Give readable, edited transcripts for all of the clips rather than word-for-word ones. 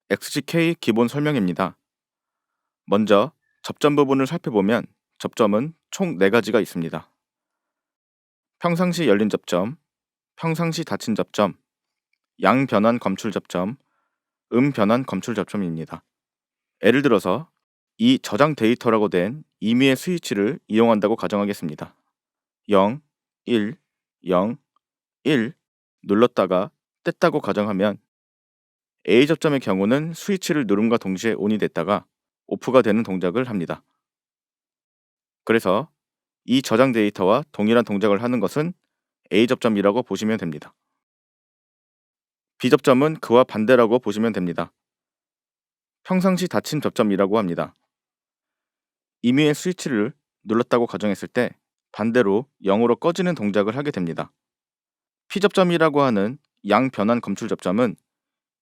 XGK 기본 설명입니다. 먼저 접점 부분을 살펴보면 접점은 총 4가지가 있습니다. 평상시 열린 접점, 평상시 닫힌 접점, 양변환 검출 접점, 음변환 검출 접점입니다. 예를 들어서 이 저장 데이터라고 된 임의의 스위치를 이용한다고 가정하겠습니다. 0, 1, 0, 1 눌렀다가 뗐다고 가정하면 A 접점의 경우는 스위치를 누름과 동시에 ON이 됐다가 오프가 되는 동작을 합니다. 그래서 이 저장 데이터와 동일한 동작을 하는 것은 A 접점이라고 보시면 됩니다. B 접점은 그와 반대라고 보시면 됩니다. 평상시 닫힌 접점이라고 합니다. 임의의 스위치를 눌렀다고 가정했을 때 반대로 0으로 꺼지는 동작을 하게 됩니다. P 접점이라고 하는 양변환 검출 접점은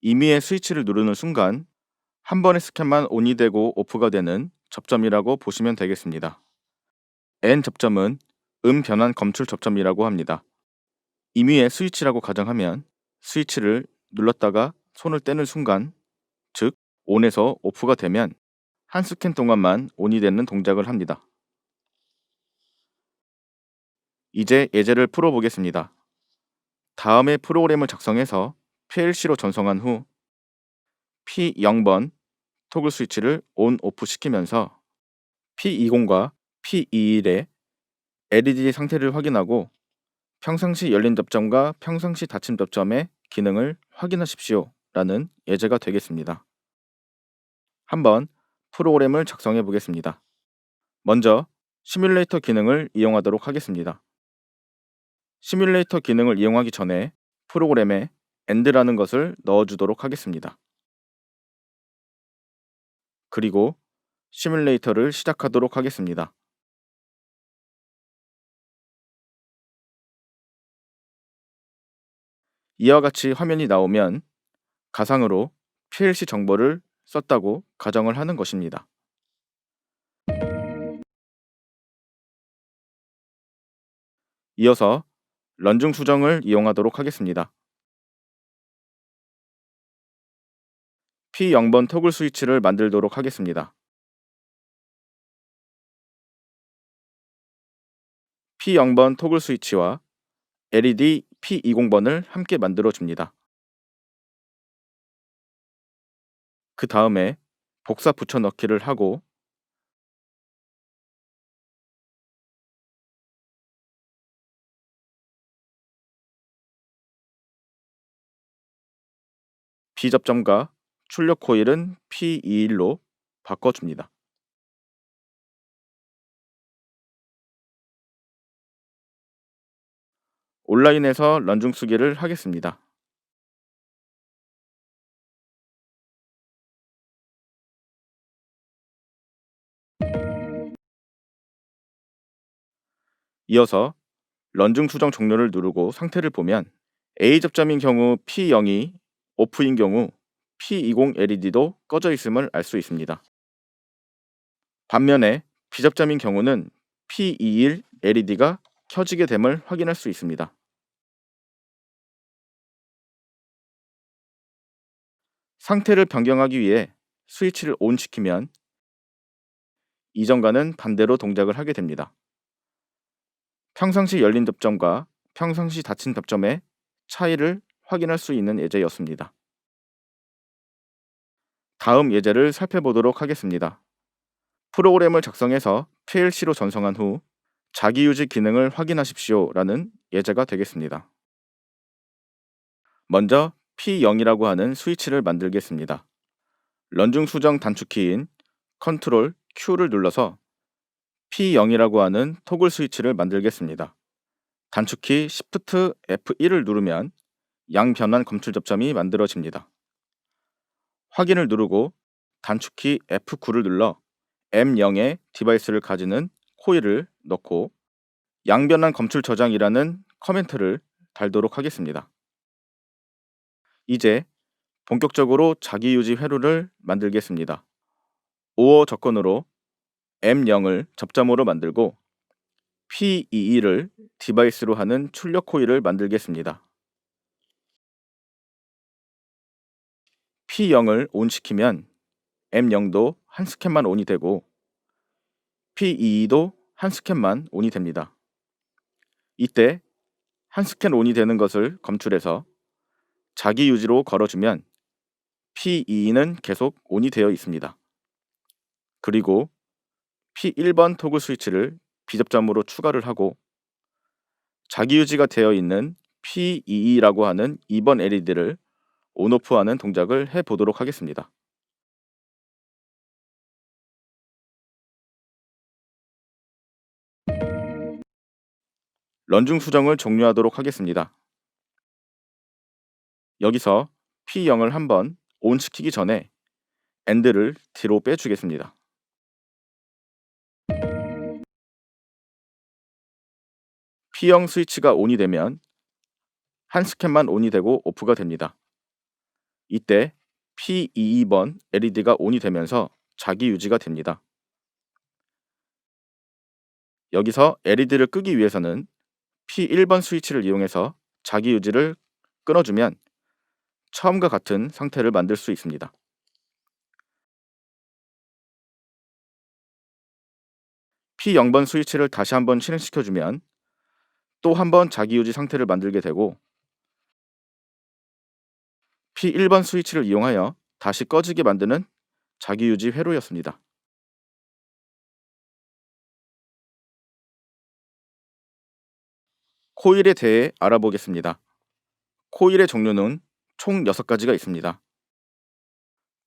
임의의 스위치를 누르는 순간 한 번의 스캔만 ON이 되고 오프가 되는 접점이라고 보시면 되겠습니다. N 접점은 음변환 검출 접점이라고 합니다. 임의의 스위치라고 가정하면 스위치를 눌렀다가 손을 떼는 순간, 즉 ON에서 오프가 되면 한 스캔 동안만 ON이 되는 동작을 합니다. 이제 예제를 풀어보겠습니다. 다음의 프로그램을 작성해서 PLC로 전송한 후 P0번 토글 스위치를 ON, OFF 시키면서 P20과 P21의 LED 상태를 확인하고 평상시 열린 접점과 평상시 닫힌 접점의 기능을 확인하십시오 라는 예제가 되겠습니다. 한번 프로그램을 작성해 보겠습니다. 먼저 시뮬레이터 기능을 이용하도록 하겠습니다. 시뮬레이터 기능을 이용하기 전에 프로그램에 AND라는 것을 넣어주도록 하겠습니다. 그리고 시뮬레이터를 시작하도록 하겠습니다. 이와 같이 화면이 나오면 가상으로 PLC 정보를 썼다고 가정을 하는 것입니다. 이어서 런중 수정을 이용하도록 하겠습니다. P0번 토글 스위치를 만들도록 하겠습니다. P0번 토글 스위치와 LED P20번을 함께 만들어 줍니다. 그 다음에 복사 붙여넣기를 하고 B접점과 출력 코일은 P21로 바꿔줍니다. 온라인에서 런중 쓰기를 하겠습니다. 이어서 런중 수정 종료를 누르고 상태를 보면 A 접점인 경우 P0이 오프인 경우 P20 LED도 꺼져 있음을 알 수 있습니다. 반면에 B 접점인 경우는 P21 LED가 켜지게 됨을 확인할 수 있습니다. 상태를 변경하기 위해 스위치를 ON 시키면 이전과는 반대로 동작을 하게 됩니다. 평상시 열린 접점과 평상시 닫힌 접점의 차이를 확인할 수 있는 예제였습니다. 다음 예제를 살펴보도록 하겠습니다. 프로그램을 작성해서 PLC로 전송한 후 자기유지 기능을 확인하십시오 라는 예제가 되겠습니다. 먼저 P0이라고 하는 스위치를 만들겠습니다. 런중 수정 단축키인 Ctrl Q를 눌러서 P0이라고 하는 토글 스위치를 만들겠습니다. 단축키 Shift F1을 누르면 양변환 검출 접점이 만들어집니다. 확인을 누르고 단축키 F9를 눌러 M0의 디바이스를 가지는 코일을 넣고 양변환 검출 저장이라는 커멘트를 달도록 하겠습니다. 이제 본격적으로 자기유지 회로를 만들겠습니다. 오어 조건으로 M0을 접점으로 만들고 P22를 디바이스로 하는 출력 코일을 만들겠습니다. P0을 온시키면 M0도 한 스캔만 온이 되고 P22도 한 스캔만 온이 됩니다. 이때 한 스캔 온이 되는 것을 검출해서 자기 유지로 걸어주면 P22는 계속 온이 되어 있습니다. 그리고 P1번 토글 스위치를 비접점으로 추가를 하고 자기 유지가 되어 있는 P22라고 하는 2번 LED를 온오프하는 동작을 해보도록 하겠습니다. 런중 수정을 종료하도록 하겠습니다. 여기서 P0을 한번 온 시키기 전에 AND를 뒤로 빼주겠습니다. P0 스위치가 온이 되면 한 스캔만 온이 되고 오프가 됩니다. 이때 P22번 LED가 온이 되면서 자기 유지가 됩니다. 여기서 LED를 끄기 위해서는 P1번 스위치를 이용해서 자기 유지를 끊어주면 처음과 같은 상태를 만들 수 있습니다. P0번 스위치를 다시 한번 실행시켜주면 또 한번 자기 유지 상태를 만들게 되고 P1번 스위치를 이용하여 다시 꺼지게 만드는 자기 유지 회로였습니다. 코일에 대해 알아보겠습니다. 코일의 종류는 총 6가지가 있습니다.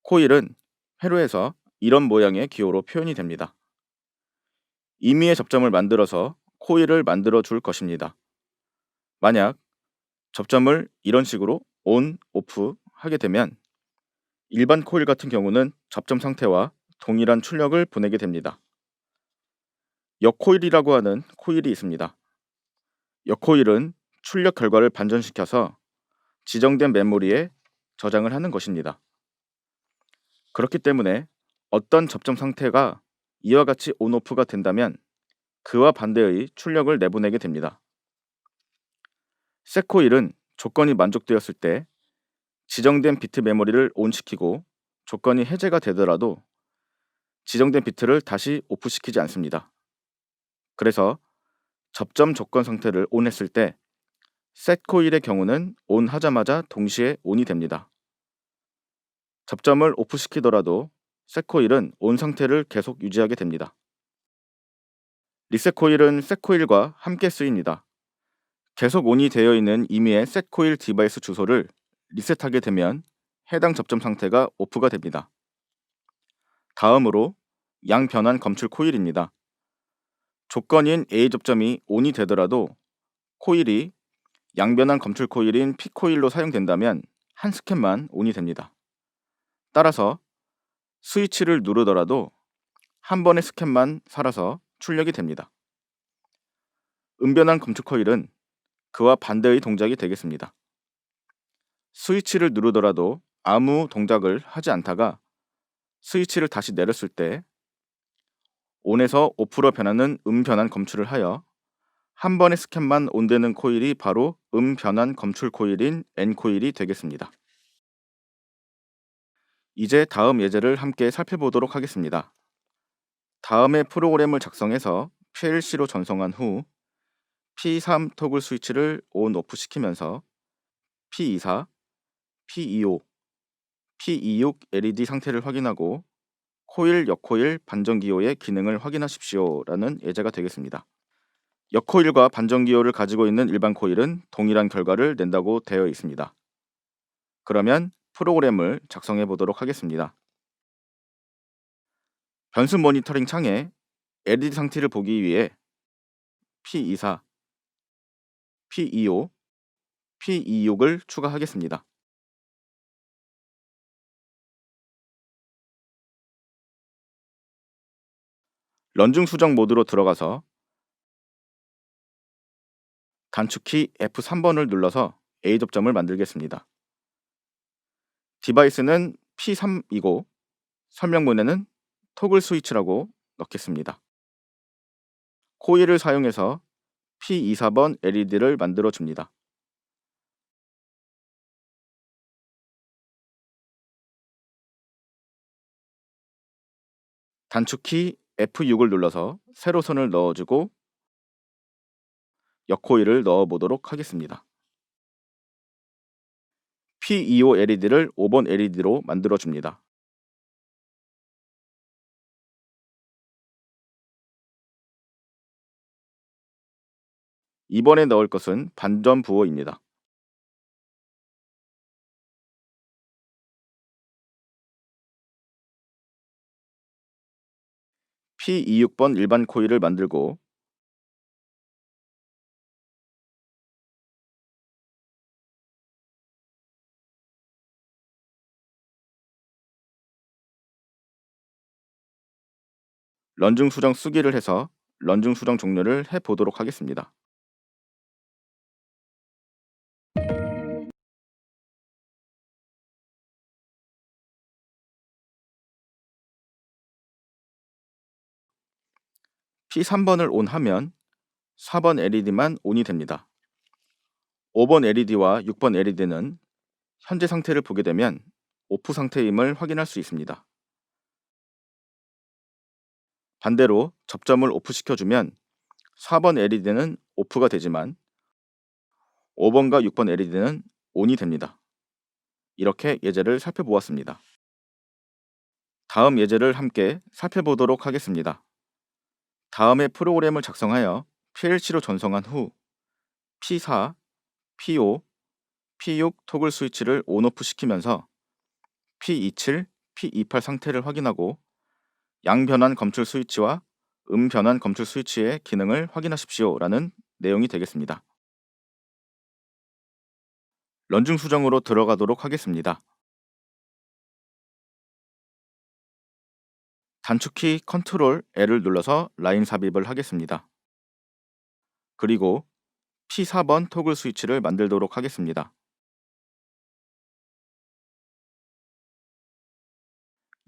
코일은 회로에서 이런 모양의 기호로 표현이 됩니다. 임의의 접점을 만들어서 코일을 만들어 줄 것입니다. 만약 접점을 이런 식으로 ON, OFF 하게 되면 일반 코일 같은 경우는 접점 상태와 동일한 출력을 보내게 됩니다. 역코일이라고 하는 코일이 있습니다. 역코일은 출력 결과를 반전시켜서 지정된 메모리에 저장을 하는 것입니다. 그렇기 때문에 어떤 접점 상태가 이와 같이 ON/OFF가 된다면 그와 반대의 출력을 내보내게 됩니다. 셋코일은 조건이 만족되었을 때 지정된 비트 메모리를 ON시키고 조건이 해제가 되더라도 지정된 비트를 다시 OFF시키지 않습니다. 그래서 접점 조건 상태를 ON했을 때 셋코일의 경우는 ON 하자마자 동시에 ON이 됩니다. 접점을 OFF시키더라도 셋코일은 ON 상태를 계속 유지하게 됩니다. 리셋코일은 셋코일과 함께 쓰입니다. 계속 ON이 되어 있는 임의의 셋코일 디바이스 주소를 리셋하게 되면 해당 접점 상태가 OFF가 됩니다. 다음으로 양변환 검출 코일입니다. 조건인 A 접점이 ON이 되더라도 코일이 양변환 검출 코일인 P코일로 사용된다면 한 스캔만 ON이 됩니다. 따라서 스위치를 누르더라도 한 번의 스캔만 살아서 출력이 됩니다. 음변환 검출 코일은 그와 반대의 동작이 되겠습니다. 스위치를 누르더라도 아무 동작을 하지 않다가 스위치를 다시 내렸을 때 ON에서 OFF로 변하는 음변환 검출을 하여 한 번의 스캔만 ON되는 코일이 바로 음변환 검출 코일인 N코일이 되겠습니다. 이제 다음 예제를 함께 살펴보도록 하겠습니다. 다음의 프로그램을 작성해서 PLC로 전송한 후 P3 토글 스위치를 ON/OFF 시키면서 P24, P25, P26 LED 상태를 확인하고 코일, 역코일, 반전기호의 기능을 확인하십시오 라는 예제가 되겠습니다. 역코일과 반전기호를 가지고 있는 일반 코일은 동일한 결과를 낸다고 되어 있습니다. 그러면 프로그램을 작성해 보도록 하겠습니다. 변수 모니터링 창에 LED 상태를 보기 위해 P24, P25, P26을 추가하겠습니다. 런중 수정 모드로 들어가서 단축키 F3번을 눌러서 A 접점을 만들겠습니다. 디바이스는 P3이고 설명문에는 토글 스위치라고 넣겠습니다. 코일을 사용해서 P24번 LED를 만들어 줍니다. 단축키 F6을 눌러서 세로선을 넣어주고 역코일을 넣어보도록 하겠습니다. P25 LED를 5번 LED로 만들어줍니다. 이번에 넣을 것은 반전 부호입니다. P26번 일반 코일을 만들고 런중 수정 수기를 해서 런중 수정 종료를 해보도록 하겠습니다. P3번을 온하면 4번 LED만 온이 됩니다. 5번 LED와 6번 LED는 현재 상태를 보게 되면 오프 상태임을 확인할 수 있습니다. 반대로 접점을 오프시켜주면 4번 LED는 오프가 되지만 5번과 6번 LED는 온이 됩니다. 이렇게 예제를 살펴보았습니다. 다음 예제를 함께 살펴보도록 하겠습니다. 다음의 프로그램을 작성하여 PLC로 전송한 후 P4, P5, P6 토글 스위치를 온오프 시키면서 P27, P28 상태를 확인하고 양변환 검출 스위치와 음변환 검출 스위치의 기능을 확인하십시오 라는 내용이 되겠습니다. 런중 수정으로 들어가도록 하겠습니다. 단축키 컨트롤 L을 눌러서 라인 삽입을 하겠습니다. 그리고 P4번 토글 스위치를 만들도록 하겠습니다.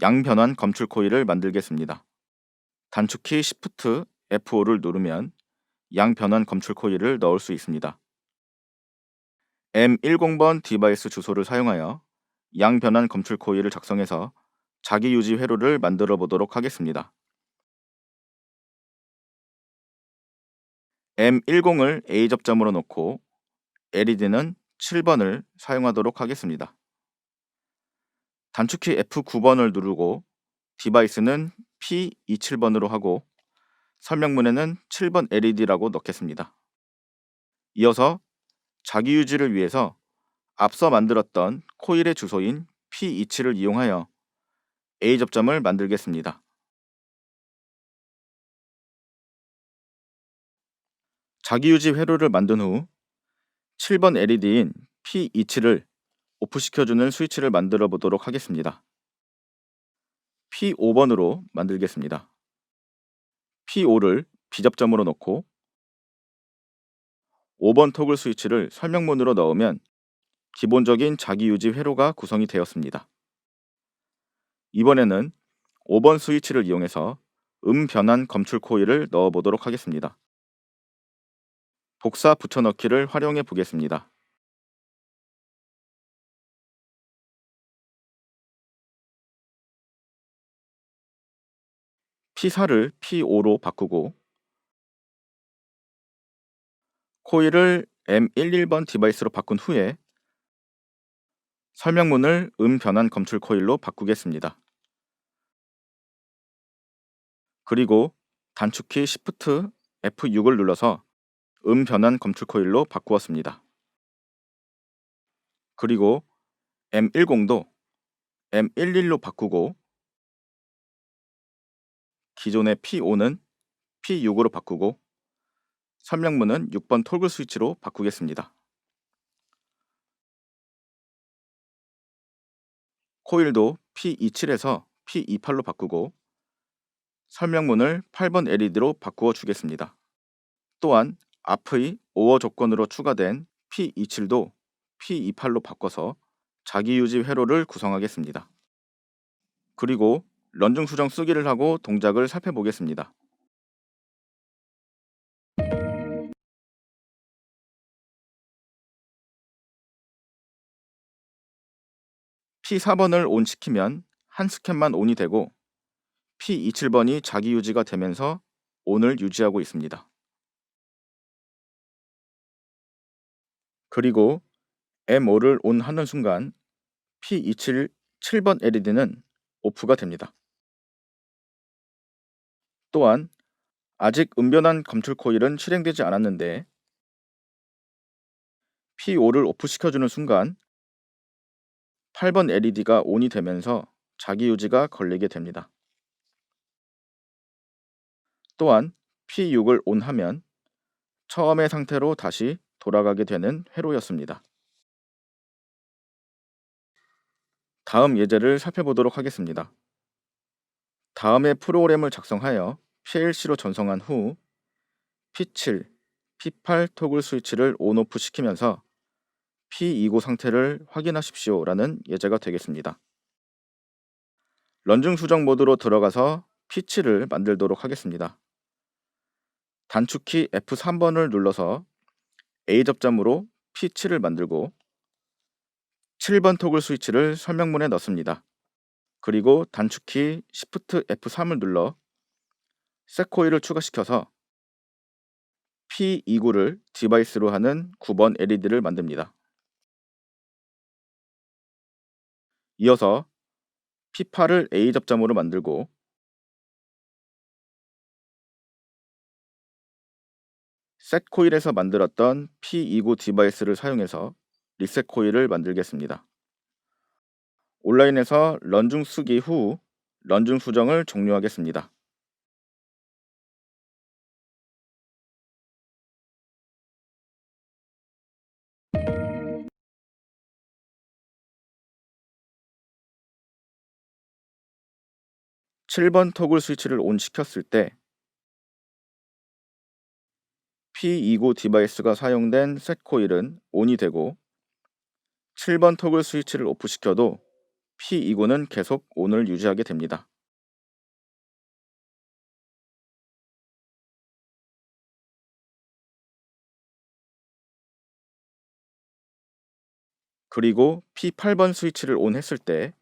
양변환 검출 코일을 만들겠습니다. 단축키 Shift F5를 누르면 양변환 검출 코일을 넣을 수 있습니다. M10번 디바이스 주소를 사용하여 양변환 검출 코일을 작성해서 자기 유지 회로를 만들어 보도록 하겠습니다. M10을 A 접점으로 놓고 LED는 7번을 사용하도록 하겠습니다. 단축키 F9번을 누르고 디바이스는 P27번으로 하고 설명문에는 7번 LED라고 넣겠습니다. 이어서 자기 유지를 위해서 앞서 만들었던 코일의 주소인 P27을 이용하여 A 접점을 만들겠습니다. 자기 유지 회로를 만든 후 7번 LED인 P27을 오프시켜주는 스위치를 만들어 보도록 하겠습니다. P5번으로 만들겠습니다. P5를 B접점으로 놓고 5번 토글 스위치를 설명문으로 넣으면 기본적인 자기 유지 회로가 구성이 되었습니다. 이번에는 5번 스위치를 이용해서 변환 검출 코일을 넣어 보도록 하겠습니다. 복사 붙여넣기를 활용해 보겠습니다. P4를 P5로 바꾸고 코일을 M11번 디바이스로 바꾼 후에 설명문을 변환 검출 코일로 바꾸겠습니다. 그리고 단축키 Shift F6을 눌러서 변환 검출 코일로 바꾸었습니다. 그리고 M10도 M11로 바꾸고 기존의 P5는 P6으로 바꾸고 설명문은 6번 톨글 스위치로 바꾸겠습니다. 코일도 P27에서 P28로 바꾸고 설명문을 8번 LED로 바꾸어 주겠습니다. 또한 앞의 오어 조건으로 추가된 P27도 P28로 바꿔서 자기 유지 회로를 구성하겠습니다. 그리고 런중 수정 쓰기를 하고 동작을 살펴보겠습니다. P4번을 온 시키면 한 스캔만 온이 되고 P27번이 자기 유지가 되면서 ON을 유지하고 있습니다. 그리고 M5를 ON 하는 순간 P277번 LED는 오프가 됩니다. 또한 아직 은변한 검출 코일은 실행되지 않았는데 P5를 오프시켜주는 순간 8번 LED가 ON이 되면서 자기 유지가 걸리게 됩니다. 또한 P6을 ON하면 처음의 상태로 다시 돌아가게 되는 회로였습니다. 다음 예제를 살펴보도록 하겠습니다. 다음의 프로그램을 작성하여 PLC로 전송한 후 P7, P8 토글 스위치를 ON/OFF 시키면서 P29 상태를 확인하십시오 라는 예제가 되겠습니다. 런중 수정 모드로 들어가서 P7을 만들도록 하겠습니다. 단축키 F3번을 눌러서 A 접점으로 P7을 만들고 7번 토글 스위치를 설명문에 넣습니다. 그리고 단축키 Shift F3을 눌러 셋 코일을 추가시켜서 P29를 디바이스로 하는 9번 LED를 만듭니다. 이어서 P8을 A 접점으로 만들고 셋 코일에서 만들었던 P29 디바이스를 사용해서 리셋 코일을 만들겠습니다. 온라인에서 런중 쓰기 후 런중 수정을 종료하겠습니다. (7번) 토글 스위치를 ON 시켰을 때 P29 디바이스가 사용된 셋 코일은 ON이 되고 7번 토글 스위치를 오프 시켜도 P29는 계속 ON을 유지하게 됩니다. 그리고 P8번 스위치를 ON 했을 때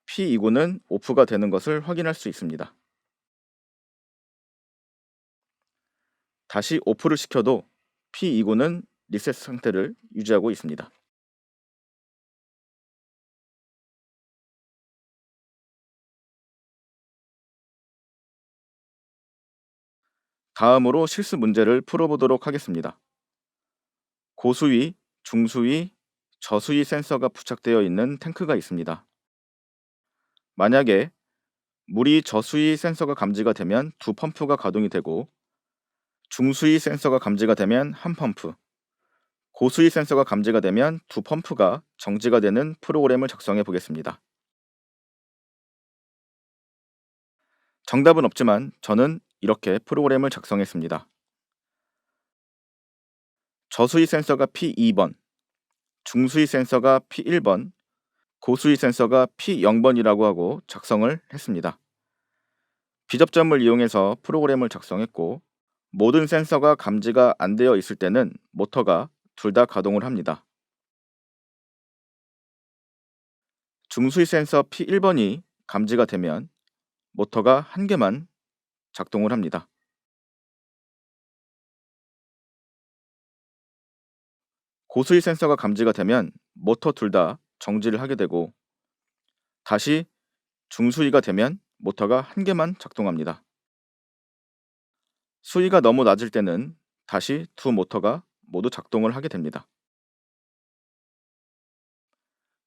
P29는 오프가 되는 것을 확인할 수 있습니다. 다시 오프를 시켜도 P29는 리셋 상태를 유지하고 있습니다. 다음으로 실수 문제를 풀어보도록 하겠습니다. 고수위, 중수위, 저수위 센서가 부착되어 있는 탱크가 있습니다. 만약에 물이 저수위 센서가 감지가 되면 두 펌프가 가동이 되고 중수위 센서가 감지가 되면 한 펌프, 고수위 센서가 감지가 되면 두 펌프가 정지가 되는 프로그램을 작성해 보겠습니다. 정답은 없지만 저는 이렇게 프로그램을 작성했습니다. 저수위 센서가 P2번, 중수위 센서가 P1번, 고수위 센서가 P0번이라고 하고 작성을 했습니다. 비접점을 이용해서 프로그램을 작성했고 모든 센서가 감지가 안 되어 있을 때는 모터가 둘 다 가동을 합니다. 중수위 센서 P1번이 감지가 되면 모터가 한 개만 작동을 합니다. 고수위 센서가 감지가 되면 모터 둘 다 정지를 하게 되고 다시 중수위가 되면 모터가 한 개만 작동합니다. 수위가 너무 낮을 때는 다시 두 모터가 모두 작동을 하게 됩니다.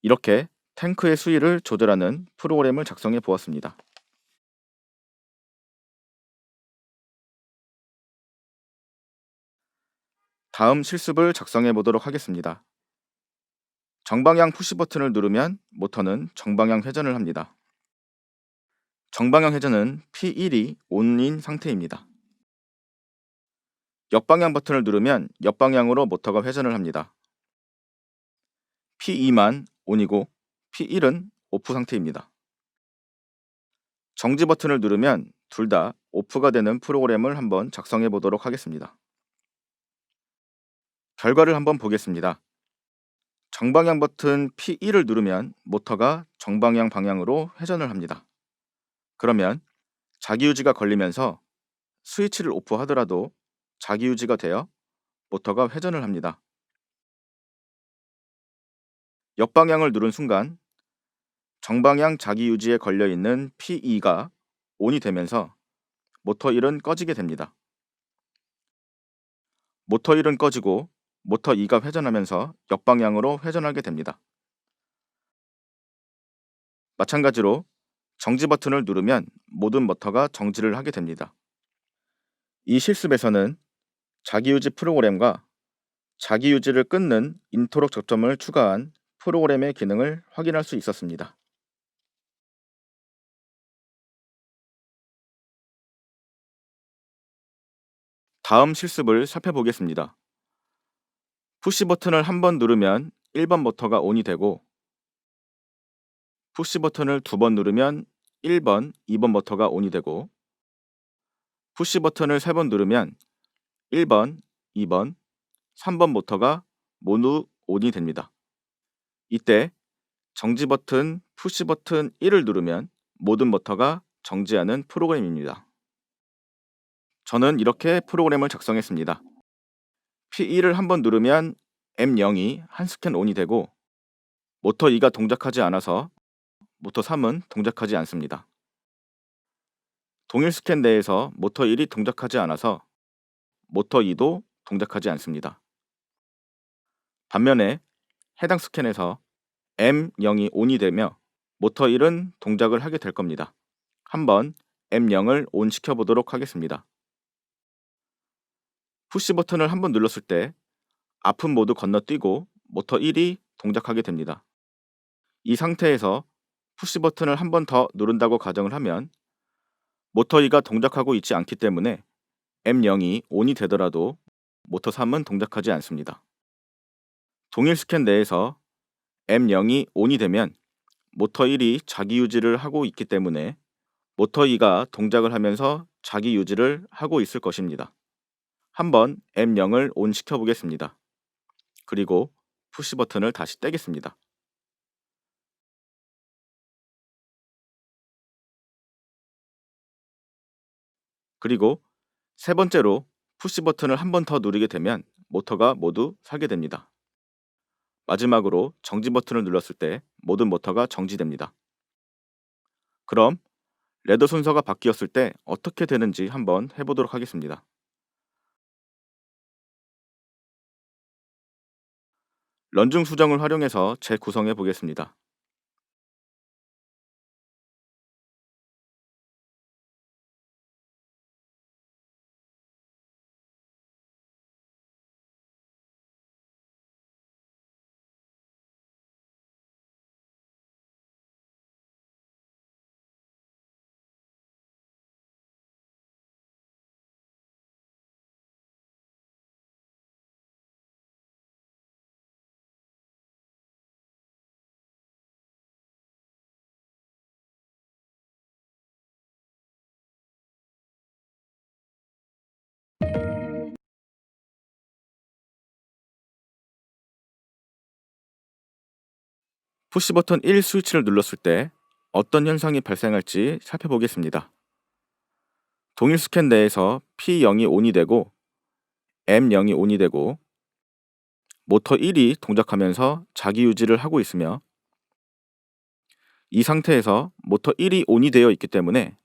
이렇게 탱크의 수위를 조절하는 프로그램을 작성해 보았습니다. 다음 실습을 작성해 보도록 하겠습니다. 정방향 푸시 버튼을 누르면 모터는 정방향 회전을 합니다. 정방향 회전은 P1이 ON인 상태입니다. 역방향 버튼을 누르면 역방향으로 모터가 회전을 합니다. P2만 ON이고 P1은 오프 상태입니다. 정지 버튼을 누르면 둘 다 오프가 되는 프로그램을 한번 작성해 보도록 하겠습니다. 결과를 한번 보겠습니다. 정방향 버튼 P1을 누르면 모터가 정방향 방향으로 회전을 합니다. 그러면 자기유지가 걸리면서 스위치를 오프하더라도 자기유지가 되어 모터가 회전을 합니다. 역방향을 누른 순간 정방향 자기유지에 걸려있는 P2가 ON이 되면서 모터 1은 꺼지게 됩니다. 모터 1은 꺼지고 모터 2가 회전하면서 역방향으로 회전하게 됩니다. 마찬가지로 정지 버튼을 누르면 모든 모터가 정지를 하게 됩니다. 이 실습에서는 자기유지 프로그램과 자기유지를 끊는 인터록 접점을 추가한 프로그램의 기능을 확인할 수 있었습니다. 다음 실습을 살펴보겠습니다. 푸시 버튼을 한 번 누르면 1번 모터가 ON이 되고 푸시 버튼을 2번 누르면 1번, 2번 모터가 ON이 되고 푸시 버튼을 3번 누르면 1번, 2번, 3번 모터가 모두 ON이 됩니다. 이때 정지 버튼, 푸시 버튼 1을 누르면 모든 모터가 정지하는 프로그램입니다. 저는 이렇게 프로그램을 작성했습니다. P1을 한 번 누르면 M0이 한 스캔 ON이 되고 모터 2가 동작하지 않아서 모터 3은 동작하지 않습니다. 동일 스캔 내에서 모터 1이 동작하지 않아서 모터 2도 동작하지 않습니다. 반면에 해당 스캔에서 M0이 ON이 되며 모터 1은 동작을 하게 될 겁니다. 한번 M0을 ON 시켜보도록 하겠습니다. 푸시 버튼을 한 번 눌렀을 때 아픈 모드 건너뛰고 모터 1이 동작하게 됩니다. 이 상태에서 푸시 버튼을 한 번 더 누른다고 가정을 하면 모터 2가 동작하고 있지 않기 때문에 M0이 ON이 되더라도 모터 3은 동작하지 않습니다. 동일 스캔 내에서 M0이 ON이 되면 모터 1이 자기 유지를 하고 있기 때문에 모터 2가 동작을 하면서 자기 유지를 하고 있을 것입니다. 한번 M0을 ON 시켜 보겠습니다. 그리고 푸시 버튼을 다시 떼겠습니다. 그리고 세 번째로 푸시 버튼을 한 번 더 누르게 되면 모터가 모두 살게 됩니다. 마지막으로 정지 버튼을 눌렀을 때 모든 모터가 정지됩니다. 그럼 레더 순서가 바뀌었을 때 어떻게 되는지 한번 해보도록 하겠습니다. 런중 수정을 활용해서 재구성해 보겠습니다. 푸시 버튼 1 스위치를 눌렀을 때 어떤 현상이 발생할지 살펴보겠습니다. 동일 스캔 내에서 P0이 ON이 되고 M0이 ON이 되고 모터 1이 동작하면서 자기 유지를 하고 있으며 이 상태에서 모터 1이 ON이 되어 있기 때문에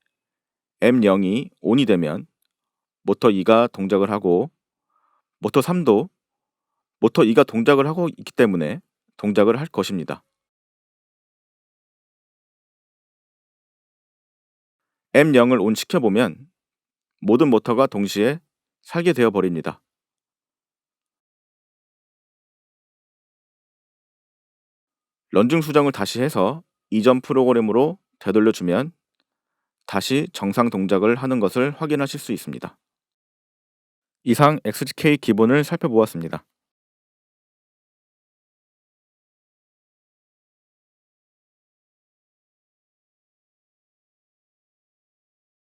M0이 ON이 되면 모터 2가 동작을 하고 모터 3도 모터 2가 동작을 하고 있기 때문에 동작을 할 것입니다. M0을 ON 시켜보면 모든 모터가 동시에 살게 되어 버립니다. 런중 수정을 다시 해서 이전 프로그램으로 되돌려주면 다시 정상 동작을 하는 것을 확인하실 수 있습니다. 이상 XGK 기본을 살펴보았습니다.